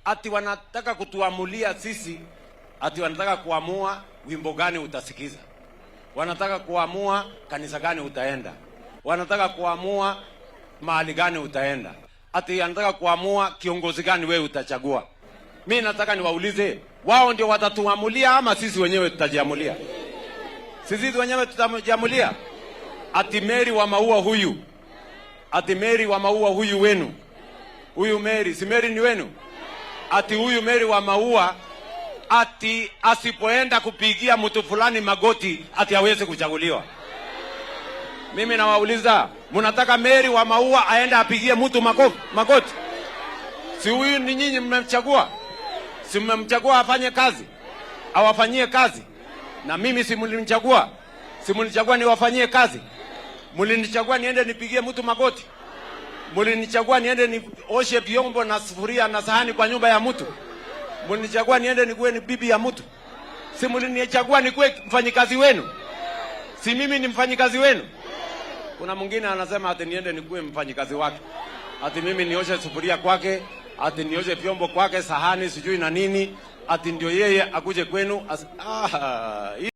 ati wanataka kutuamulia sisi, ati wanataka kuamua wimbo gani utasikiza, wanataka kuamua kanisa gani utaenda, wanataka kuamua mahali gani utaenda, ati wanataka kuamua kiongozi gani wewe utachagua. Mimi nataka niwaulize, wao ndio watatuamulia ama sisi wenyewe tutajiamulia? Sisi wenyewe tutajiamulia? Ati Mary wa Maua huyu, ati Mary wa Maua huyu wenu, huyu Mary, si Mary ni wenu? Ati huyu Mary wa Maua ati asipoenda kupigia mtu fulani magoti ati hawezi kuchaguliwa. Mimi nawauliza, mnataka Mary wa Maua aende apigie mtu magoti? Si huyu ni nyinyi mmemchagua? Si mmemchagua afanye kazi, awafanyie kazi? Na mimi si mlinichagua? Si mlinichagua niwafanyie kazi? Mlinichagua niende nipigie mtu magoti? Mlinichagua niende nioshe vyombo na sufuria na sahani kwa nyumba ya mtu? Mlinichagua niende nikuwe ni bibi ya mtu? Si mlinichagua nikuwe mfanyikazi wenu? Si mimi ni mfanyikazi wenu? Kuna mwingine anasema ati niende nikuwe mfanyikazi wake, ati mimi nioshe sufuria kwake, ati nioshe vyombo kwake, sahani sijui na nini, ati ndio yeye akuje kwenu